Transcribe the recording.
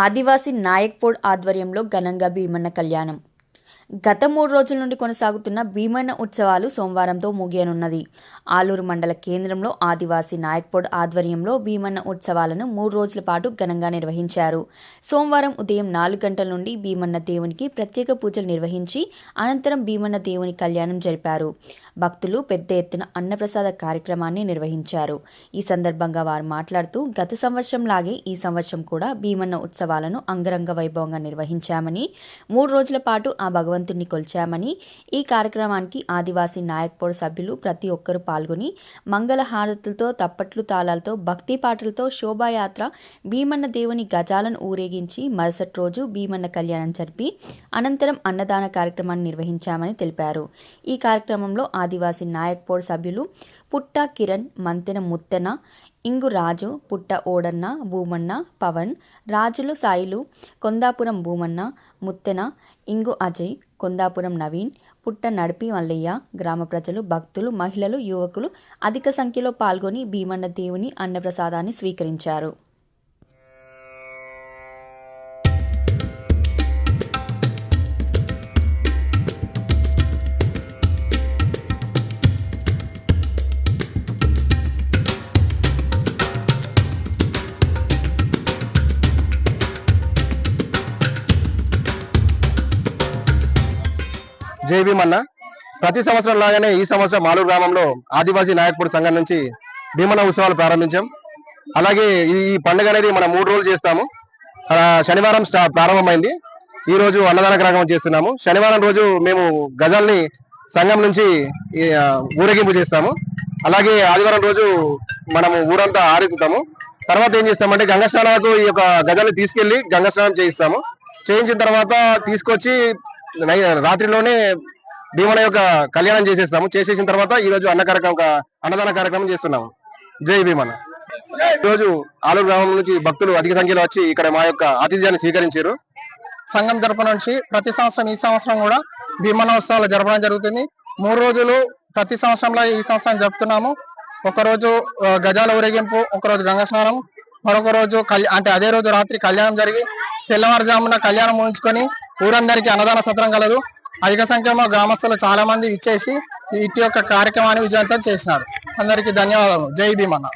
ఆదివాసీ నాయక్పూడ్ ఆధ్వర్యంలో ఘనంగా భీమన్న కళ్యాణం. గత 3 రోజుల నుండి కొనసాగుతున్న భీమన్న ఉత్సవాలు సోమవారంతో ముగియనున్నది. ఆలూరు మండల కేంద్రంలో ఆదివాసీ నాయక్పూడ్ ఆధ్వర్యంలో భీమన్న ఉత్సవాలను 3 రోజుల పాటు ఘనంగా నిర్వహించారు. సోమవారం ఉదయం 4 గంటల నుండి భీమన్న దేవునికి ప్రత్యేక పూజలు నిర్వహించి అనంతరం భీమన్న దేవుని కళ్యాణం జరిపారు. భక్తులు పెద్ద ఎత్తున అన్నప్రసాద కార్యక్రమాన్ని నిర్వహించారు. ఈ సందర్భంగా వారు మాట్లాడుతూ గత సంవత్సరం లాగే ఈ సంవత్సరం కూడా భీమన్న ఉత్సవాలను అంగరంగ వైభవంగా నిర్వహించామని, 3 రోజుల పాటు ఆ భగవంతుని కొల్చామని, ఈ కార్యక్రమానికి ఆదివాసీ నాయక్పూడ్ సభ్యులు ప్రతి ఒక్కరూ పాల్గొని మంగళ హారతులతో, తప్పట్లు, తాళాలతో, భక్తి పాటలతో శోభాయాత్ర భీమన్న దేవుని గజాలను ఊరేగించి మరుసటి రోజు భీమన్న కళ్యాణం జరిపి అనంతరం అన్నదాన కార్యక్రమాన్ని నిర్వహించామని తెలిపారు. ఈ కార్యక్రమంలో ఆదివాసీ నాయక్పూడ్ సభ్యులు పుట్ట కిరణ్, మంతెన ముత్తెన, ఇంగు రాజు, పుట్ట ఓడన్న, భూమన్న, పవన్, రాజులు సాయిలు, కొందాపురం భూమన్న, ముత్తెన, ఇంగు అజయ్, కొందాపురం నవీన్, పుట్ట నడిపి మల్లయ్య, గ్రామ ప్రజలు, భక్తులు, మహిళలు, యువకులు అధిక సంఖ్యలో పాల్గొని భీమన్న దేవుని అన్నప్రసాదాన్ని స్వీకరించారు. జై భీమన్న. ప్రతి సంవత్సరం లాగానే ఈ సంవత్సరం ఆలూరు గ్రామంలో ఆదివాసీ నాయక్పూడ్ సంఘం నుంచి భీమన్న ఉత్సవాలు ప్రారంభించాం. అలాగే ఈ పండుగ అనేది మనం 3 రోజులు చేస్తాము. శనివారం ప్రారంభమైంది. ఈ రోజు అన్నదాన కార్యక్రమం చేస్తున్నాము. శనివారం రోజు మేము గజాల్ని సంఘం నుంచి ఊరేగింపు చేస్తాము. అలాగే ఆదివారం రోజు మనము ఊరంతా ఆరెత్తుతాము. తర్వాత ఏం చేస్తామంటే గంగా స్నానాలకు ఈ యొక్క గజాల్ని తీసుకెళ్లి గంగా స్నానం చేయిస్తాము. చేయించిన తర్వాత తీసుకొచ్చి రాత్రిలోనే భీమన్న యొక్క కళ్యాణం చేసేస్తాము. చేసేసిన తర్వాత ఈ రోజు అన్నదాన కార్యక్రమం చేస్తున్నాము. జై భీమన్న. ఈ రోజు ఆలూరు గ్రామం నుంచి భక్తులు అధిక సంఖ్యలో వచ్చి ఇక్కడ మా యొక్క ఆతిథ్యాన్ని స్వీకరించారు. సంఘం తరపు నుంచి ప్రతి సంవత్సరం ఈ సంవత్సరం కూడా భీమన్న ఉత్సవాలు జరపడం జరుగుతుంది. 3 రోజులు ప్రతి సంవత్సరంలో ఈ సంవత్సరం జరుపుతున్నాము. ఒకరోజు గజాల ఊరేగింపు, ఒకరోజు గంగా స్నానం, మరొక రోజు అంటే అదే రోజు రాత్రి కళ్యాణం జరిగి తెల్లవారుజామున కళ్యాణం ముగించుకొని ఊరందరికీ అన్నదాన సత్రం కలదు. అధిక సంఖ్యలో గ్రామస్తులు చాలా మంది ఇచ్చేసి ఇటు యొక్క కార్యక్రమాన్ని విజయవంతం చేసినారు. అందరికీ ధన్యవాదాలు. జై భీమన్న.